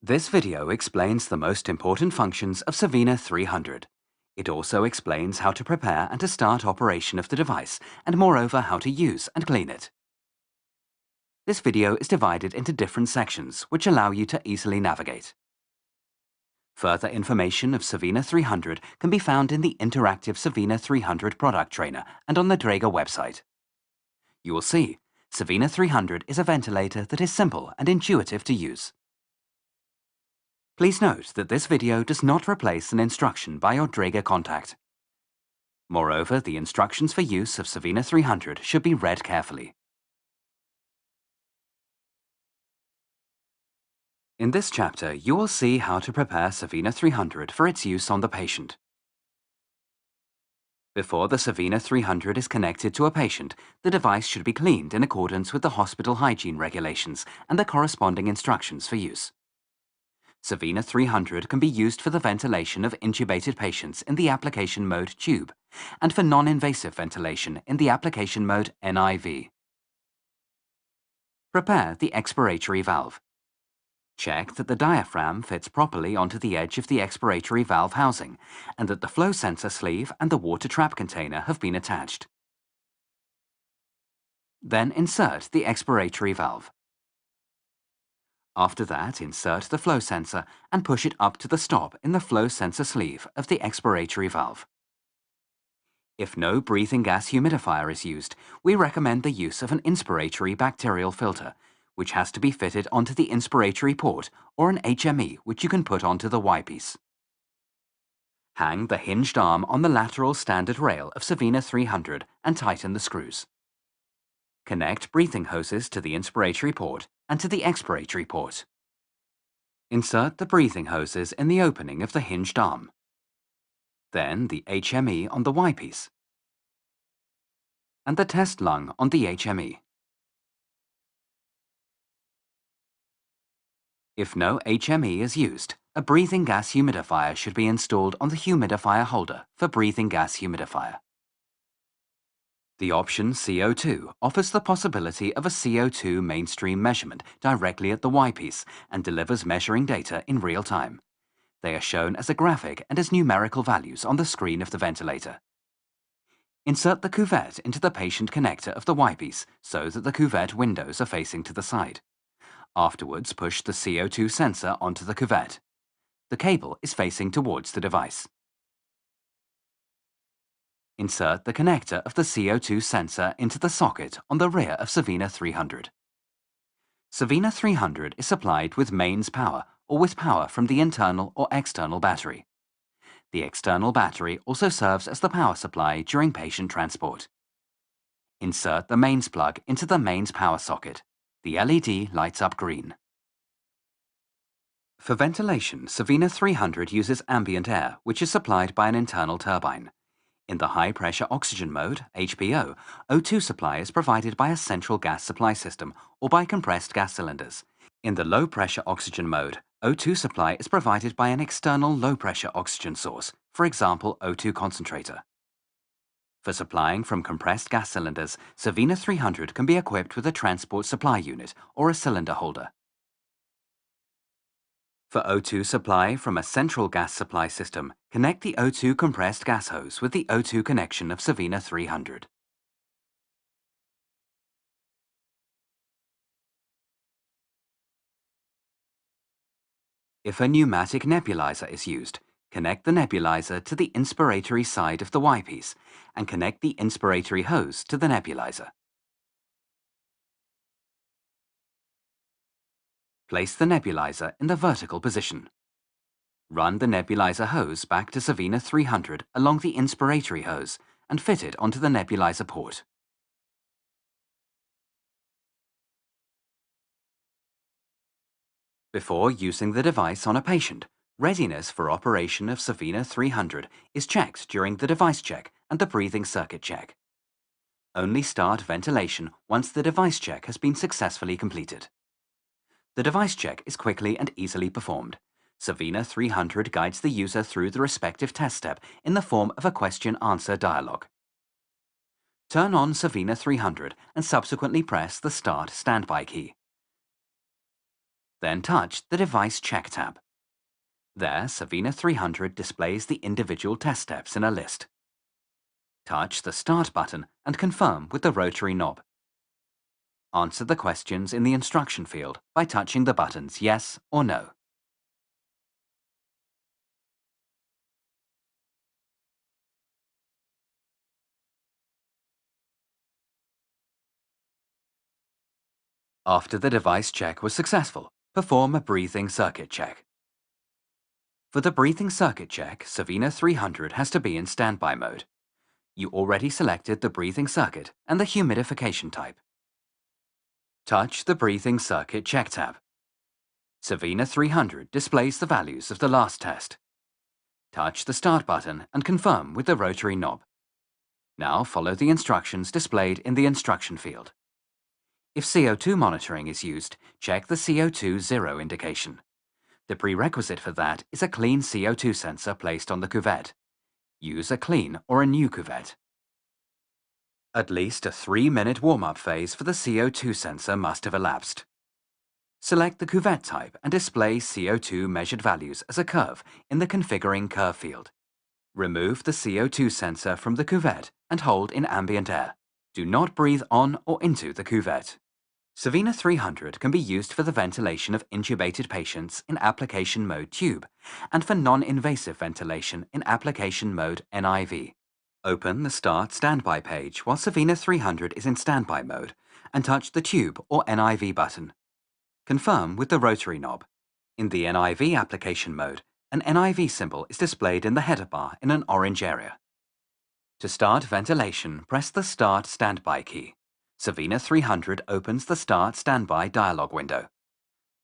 This video explains the most important functions of Savina 300. It also explains how to prepare and to start operation of the device, and moreover how to use and clean it. This video is divided into different sections, which allow you to easily navigate. Further information of Savina 300 can be found in the interactive Savina 300 product trainer and on the Draeger website. You will see, Savina 300 is a ventilator that is simple and intuitive to use. Please note that this video does not replace an instruction by your Draeger contact. Moreover, the instructions for use of Savina 300 should be read carefully. In this chapter, you will see how to prepare Savina 300 for its use on the patient. Before the Savina 300 is connected to a patient, the device should be cleaned in accordance with the hospital hygiene regulations and the corresponding instructions for use. Savina 300 can be used for the ventilation of intubated patients in the application mode tube, and for non-invasive ventilation in the application mode NIV. Prepare the expiratory valve. Check that the diaphragm fits properly onto the edge of the expiratory valve housing, and that the flow sensor sleeve and the water trap container have been attached. Then insert the expiratory valve. After that, insert the flow sensor and push it up to the stop in the flow sensor sleeve of the expiratory valve. If no breathing gas humidifier is used, we recommend the use of an inspiratory bacterial filter, which has to be fitted onto the inspiratory port, or an HME which you can put onto the Y-piece. Hang the hinged arm on the lateral standard rail of Savina 300 and tighten the screws. Connect breathing hoses to the inspiratory port and to the expiratory port. Insert the breathing hoses in the opening of the hinged arm. Then the HME on the Y-piece. And the test lung on the HME. If no HME is used, a breathing gas humidifier should be installed on the humidifier holder for breathing gas humidifier. The option CO2 offers the possibility of a CO2 mainstream measurement directly at the Y-piece and delivers measuring data in real time. They are shown as a graphic and as numerical values on the screen of the ventilator. Insert the cuvette into the patient connector of the Y-piece so that the cuvette windows are facing to the side. Afterwards, push the CO2 sensor onto the cuvette. The cable is facing towards the device. Insert the connector of the CO2 sensor into the socket on the rear of Savina 300. Savina 300 is supplied with mains power or with power from the internal or external battery. The external battery also serves as the power supply during patient transport. Insert the mains plug into the mains power socket. The LED lights up green. For ventilation, Savina 300 uses ambient air, which is supplied by an internal turbine. In the high-pressure oxygen mode, HPO, O2 supply is provided by a central gas supply system or by compressed gas cylinders. In the low-pressure oxygen mode, O2 supply is provided by an external low-pressure oxygen source, for example O2 concentrator. For supplying from compressed gas cylinders, Savina 300 can be equipped with a transport supply unit or a cylinder holder. For O2 supply from a central gas supply system, connect the O2 compressed gas hose with the O2 connection of Savina 300. If a pneumatic nebulizer is used, connect the nebulizer to the inspiratory side of the Y-piece and connect the inspiratory hose to the nebulizer. Place the nebulizer in the vertical position. Run the nebulizer hose back to Savina 300 along the inspiratory hose and fit it onto the nebulizer port. Before using the device on a patient, readiness for operation of Savina 300 is checked during the device check and the breathing circuit check. Only start ventilation once the device check has been successfully completed. The device check is quickly and easily performed. Savina 300 guides the user through the respective test step in the form of a question-answer dialogue. Turn on Savina 300 and subsequently press the Start Standby key. Then touch the Device Check tab. There, Savina 300 displays the individual test steps in a list. Touch the Start button and confirm with the rotary knob. Answer the questions in the instruction field by touching the buttons Yes or No. After the device check was successful, perform a breathing circuit check. For the breathing circuit check, Savina 300 has to be in standby mode. You already selected the breathing circuit and the humidification type. Touch the breathing circuit check tab. Savina 300 displays the values of the last test. Touch the Start button and confirm with the rotary knob. Now follow the instructions displayed in the instruction field. If CO2 monitoring is used, check the CO2 zero indication. The prerequisite for that is a clean CO2 sensor placed on the cuvette. Use a clean or a new cuvette. At least a 3-minute warm-up phase for the CO2 sensor must have elapsed. Select the cuvette type and display CO2 measured values as a curve in the Configuring Curve field. Remove the CO2 sensor from the cuvette and hold in ambient air. Do not breathe on or into the cuvette. Savina 300 can be used for the ventilation of intubated patients in application mode tube and for non-invasive ventilation in application mode NIV. Open the Start Standby page while Savina 300 is in standby mode and touch the tube or NIV button. Confirm with the rotary knob. In the NIV application mode, an NIV symbol is displayed in the header bar in an orange area. To start ventilation, press the Start Standby key. Savina 300 opens the Start Standby dialog window.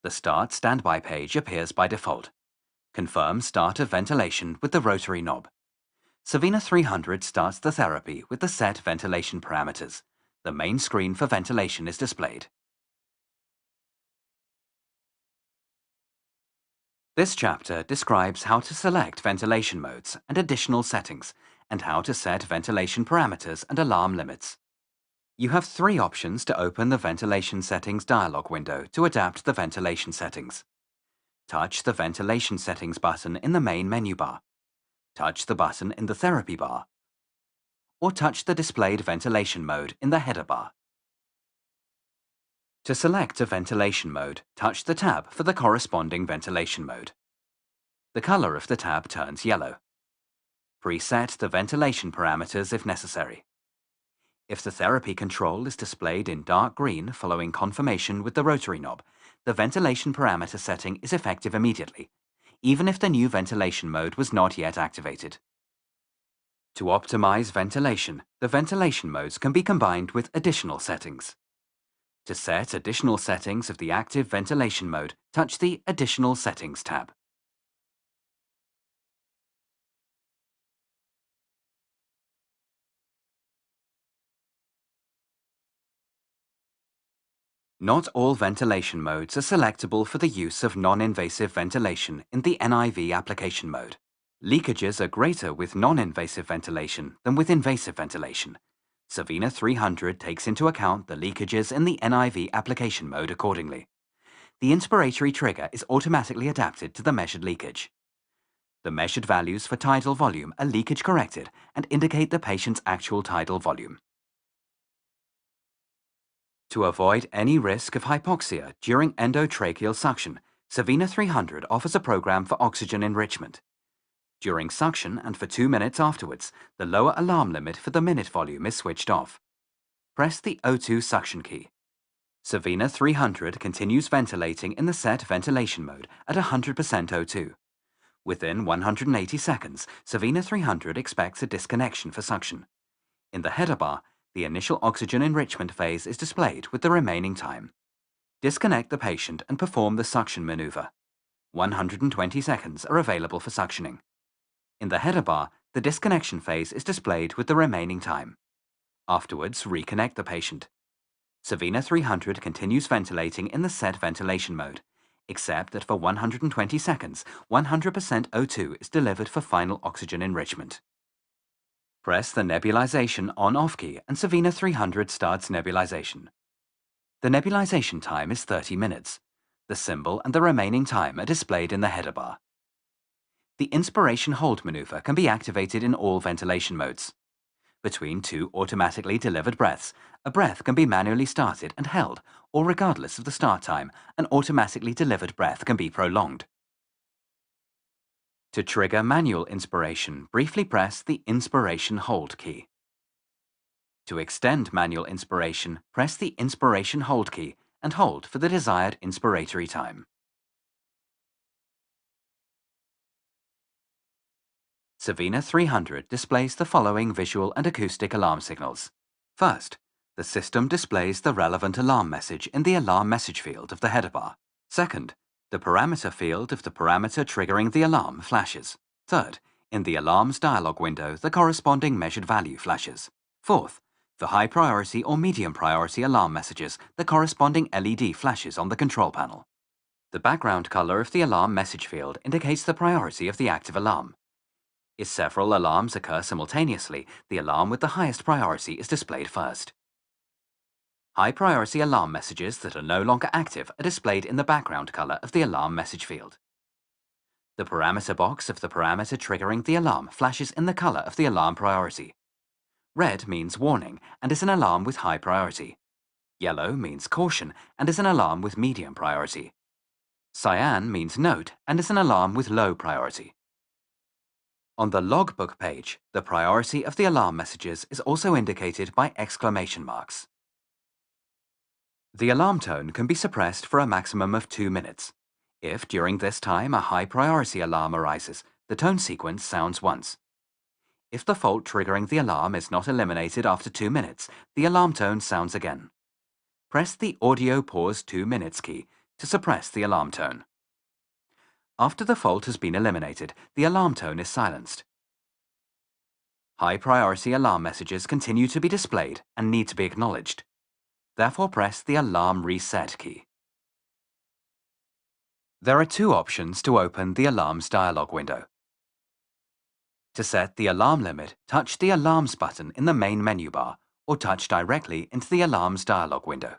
The Start Standby page appears by default. Confirm start of ventilation with the rotary knob. Savina 300 starts the therapy with the set ventilation parameters. The main screen for ventilation is displayed. This chapter describes how to select ventilation modes and additional settings, and how to set ventilation parameters and alarm limits. You have 3 options to open the Ventilation Settings dialog window to adapt the ventilation settings. Touch the Ventilation Settings button in the main menu bar. Touch the button in the Therapy bar. Or touch the displayed ventilation mode in the header bar. To select a ventilation mode, touch the tab for the corresponding ventilation mode. The color of the tab turns yellow. Preset the ventilation parameters if necessary. If the therapy control is displayed in dark green following confirmation with the rotary knob, the ventilation parameter setting is effective immediately, even if the new ventilation mode was not yet activated. To optimize ventilation, the ventilation modes can be combined with additional settings. To set additional settings of the active ventilation mode, touch the Additional Settings tab. Not all ventilation modes are selectable for the use of non-invasive ventilation in the NIV application mode. Leakages are greater with non-invasive ventilation than with invasive ventilation. Savina 300 takes into account the leakages in the NIV application mode accordingly. The inspiratory trigger is automatically adapted to the measured leakage. The measured values for tidal volume are leakage corrected and indicate the patient's actual tidal volume. To avoid any risk of hypoxia during endotracheal suction, Savina 300 offers a program for oxygen enrichment. During suction and for 2 minutes afterwards, the lower alarm limit for the minute volume is switched off. Press the O2 suction key. Savina 300 continues ventilating in the set ventilation mode at 100% O2. Within 180 seconds, Savina 300 expects a disconnection for suction. In the header bar, the initial oxygen enrichment phase is displayed with the remaining time. Disconnect the patient and perform the suction maneuver. 120 seconds are available for suctioning. In the header bar, the disconnection phase is displayed with the remaining time. Afterwards, reconnect the patient. Savina 300 continues ventilating in the set ventilation mode, except that for 120 seconds, 100% O2 is delivered for final oxygen enrichment. Press the nebulization on-off key and Savina 300 starts nebulization. The nebulization time is 30 minutes. The symbol and the remaining time are displayed in the header bar. The inspiration hold maneuver can be activated in all ventilation modes. Between two automatically delivered breaths, a breath can be manually started and held, or regardless of the start time, an automatically delivered breath can be prolonged. To trigger manual inspiration, briefly press the Inspiration Hold key. To extend manual inspiration, press the Inspiration Hold key and hold for the desired inspiratory time. Savina 300 displays the following visual and acoustic alarm signals. First, the system displays the relevant alarm message in the alarm message field of the header bar. Second, the parameter field of the parameter triggering the alarm flashes. Third, in the alarm's dialog window, the corresponding measured value flashes. Fourth, for high priority or medium priority alarm messages, the corresponding LED flashes on the control panel. The background color of the alarm message field indicates the priority of the active alarm. If several alarms occur simultaneously, the alarm with the highest priority is displayed first. High-priority alarm messages that are no longer active are displayed in the background color of the alarm message field. The parameter box of the parameter triggering the alarm flashes in the color of the alarm priority. Red means warning and is an alarm with high priority. Yellow means caution and is an alarm with medium priority. Cyan means note and is an alarm with low priority. On the logbook page, the priority of the alarm messages is also indicated by exclamation marks. The alarm tone can be suppressed for a maximum of 2 minutes. If during this time a high priority alarm arises, the tone sequence sounds once. If the fault triggering the alarm is not eliminated after 2 minutes, the alarm tone sounds again. Press the Audio Pause 2 minutes key to suppress the alarm tone. After the fault has been eliminated, the alarm tone is silenced. High priority alarm messages continue to be displayed and need to be acknowledged. Therefore, press the Alarm Reset key. There are two options to open the alarm's dialog window. To set the alarm limit, touch the Alarms button in the main menu bar or touch directly into the alarm's dialog window.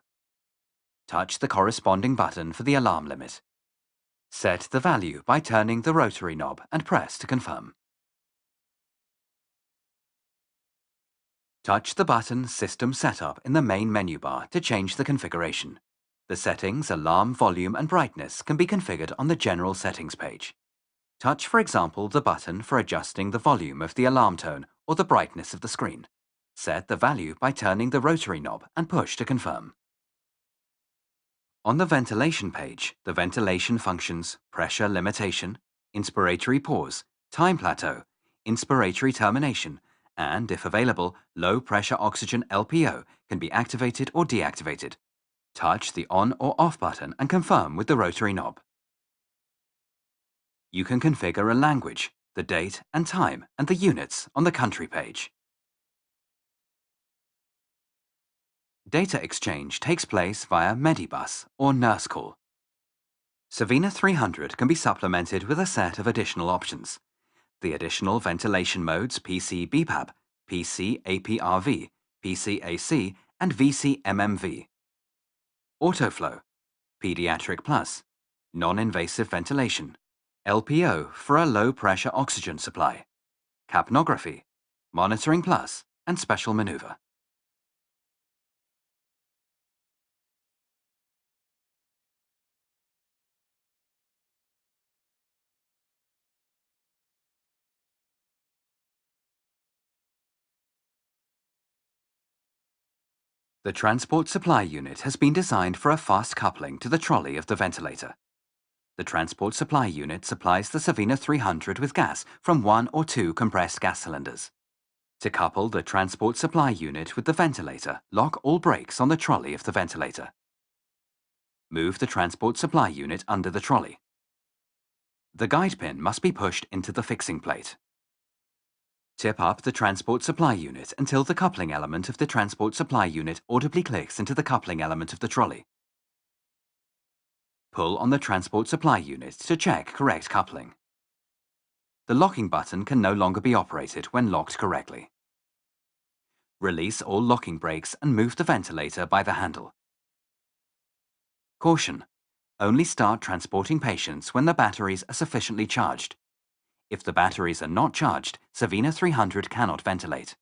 Touch the corresponding button for the alarm limit. Set the value by turning the rotary knob and press to confirm. Touch the button System Setup in the main menu bar to change the configuration. The settings, alarm volume and brightness can be configured on the General Settings page. Touch, for example, the button for adjusting the volume of the alarm tone or the brightness of the screen. Set the value by turning the rotary knob and push to confirm. On the ventilation page, the ventilation functions pressure limitation, inspiratory pause, time plateau, inspiratory termination, and, if available, low pressure oxygen LPO can be activated or deactivated. Touch the on or off button and confirm with the rotary knob. You can configure a language, the date and time, and the units on the country page. Data exchange takes place via Medibus or nurse call. Savina 300 can be supplemented with a set of additional options. The additional ventilation modes PC BPAP, PC APRV, PC AC, and VC MMV. Autoflow, Pediatric Plus, non-invasive ventilation, LPO for a low-pressure oxygen supply, capnography, monitoring plus, and special maneuver. The transport supply unit has been designed for a fast coupling to the trolley of the ventilator. The transport supply unit supplies the Savina 300 with gas from 1 or 2 compressed gas cylinders. To couple the transport supply unit with the ventilator, lock all brakes on the trolley of the ventilator. Move the transport supply unit under the trolley. The guide pin must be pushed into the fixing plate. Tip up the transport supply unit until the coupling element of the transport supply unit audibly clicks into the coupling element of the trolley. Pull on the transport supply unit to check correct coupling. The locking button can no longer be operated when locked correctly. Release all locking brakes and move the ventilator by the handle. Caution: Only start transporting patients when the batteries are sufficiently charged. If the batteries are not charged, Savina 300 cannot ventilate.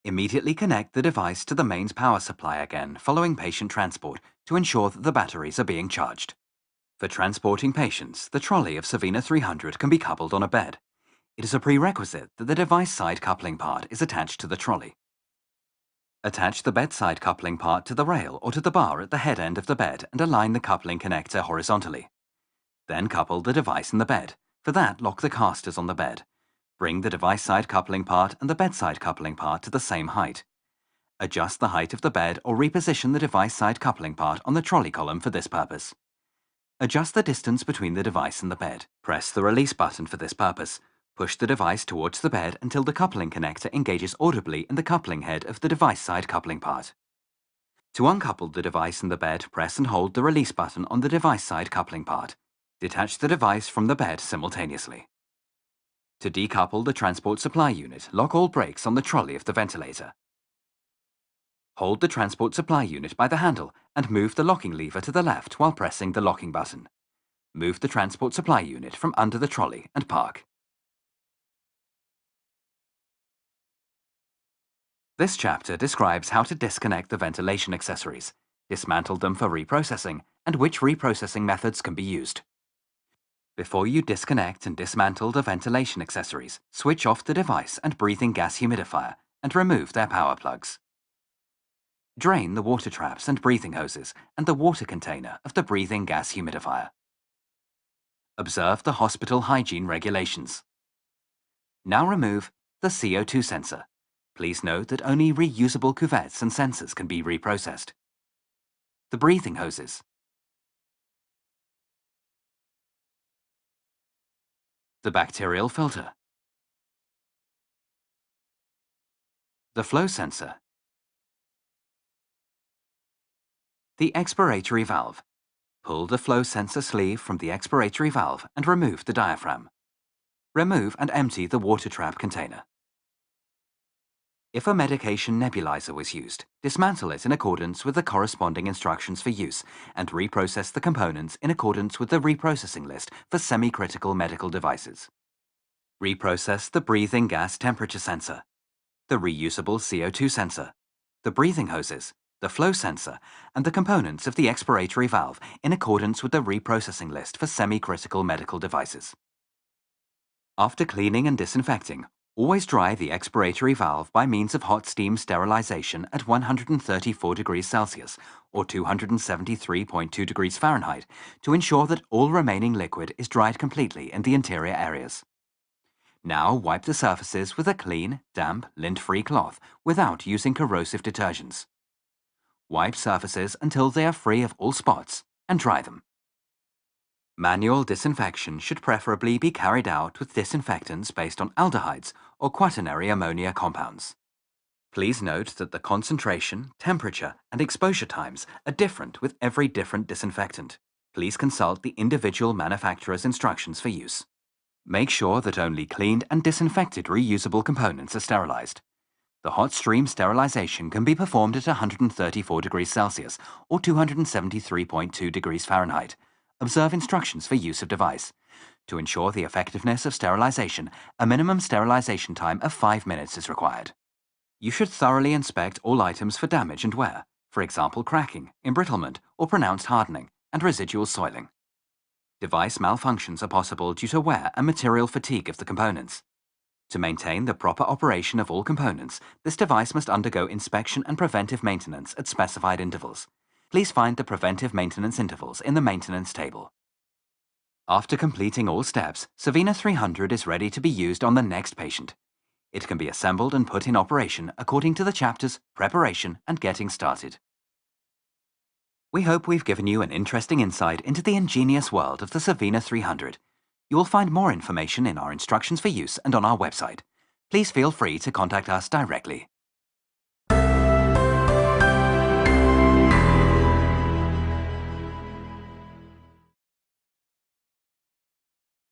Immediately connect the device to the mains power supply again following patient transport to ensure that the batteries are being charged. For transporting patients, the trolley of Savina 300 can be coupled on a bed. It is a prerequisite that the device side coupling part is attached to the trolley. Attach the bedside coupling part to the rail or to the bar at the head end of the bed and align the coupling connector horizontally. Then couple the device and the bed. For that, lock the casters on the bed. Bring the device side coupling part and the bedside coupling part to the same height. Adjust the height of the bed or reposition the device side coupling part on the trolley column for this purpose. Adjust the distance between the device and the bed. Press the release button for this purpose. Push the device towards the bed until the coupling connector engages audibly in the coupling head of the device side coupling part. To uncouple the device and the bed, press and hold the release button on the device side coupling part. Detach the device from the bed simultaneously. To decouple the transport supply unit, lock all brakes on the trolley of the ventilator. Hold the transport supply unit by the handle and move the locking lever to the left while pressing the locking button. Move the transport supply unit from under the trolley and park. This chapter describes how to disconnect the ventilation accessories, dismantle them for reprocessing, and which reprocessing methods can be used. Before you disconnect and dismantle the ventilation accessories, switch off the device and breathing gas humidifier and remove their power plugs. Drain the water traps and breathing hoses and the water container of the breathing gas humidifier. Observe the hospital hygiene regulations. Now remove the CO2 sensor. Please note that only reusable cuvettes and sensors can be reprocessed. The breathing hoses. The bacterial filter. The flow sensor. The expiratory valve. Pull the flow sensor sleeve from the expiratory valve and remove the diaphragm. Remove and empty the water trap container. If a medication nebulizer was used, dismantle it in accordance with the corresponding instructions for use and reprocess the components in accordance with the reprocessing list for semi-critical medical devices. Reprocess the breathing gas temperature sensor, the reusable CO2 sensor, the breathing hoses, the flow sensor, and the components of the expiratory valve in accordance with the reprocessing list for semi-critical medical devices. After cleaning and disinfecting, always dry the expiratory valve by means of hot steam sterilization at 134 degrees Celsius or 273.2 degrees Fahrenheit to ensure that all remaining liquid is dried completely in the interior areas. Now wipe the surfaces with a clean, damp, lint-free cloth without using corrosive detergents. Wipe surfaces until they are free of all spots and dry them. Manual disinfection should preferably be carried out with disinfectants based on aldehydes or quaternary ammonia compounds. Please note that the concentration, temperature, and exposure times are different with every different disinfectant. Please consult the individual manufacturer's instructions for use. Make sure that only cleaned and disinfected reusable components are sterilized. The hot stream sterilization can be performed at 134 degrees Celsius or 273.2 degrees Fahrenheit. Observe instructions for use of device. To ensure the effectiveness of sterilization, a minimum sterilization time of 5 minutes is required. You should thoroughly inspect all items for damage and wear, for example cracking, embrittlement, or pronounced hardening, and residual soiling. Device malfunctions are possible due to wear and material fatigue of the components. To maintain the proper operation of all components, this device must undergo inspection and preventive maintenance at specified intervals. Please find the preventive maintenance intervals in the maintenance table. After completing all steps, Savina 300 is ready to be used on the next patient. It can be assembled and put in operation according to the chapters Preparation and Getting Started. We hope we've given you an interesting insight into the ingenious world of the Savina 300. You will find more information in our instructions for use and on our website. Please feel free to contact us directly.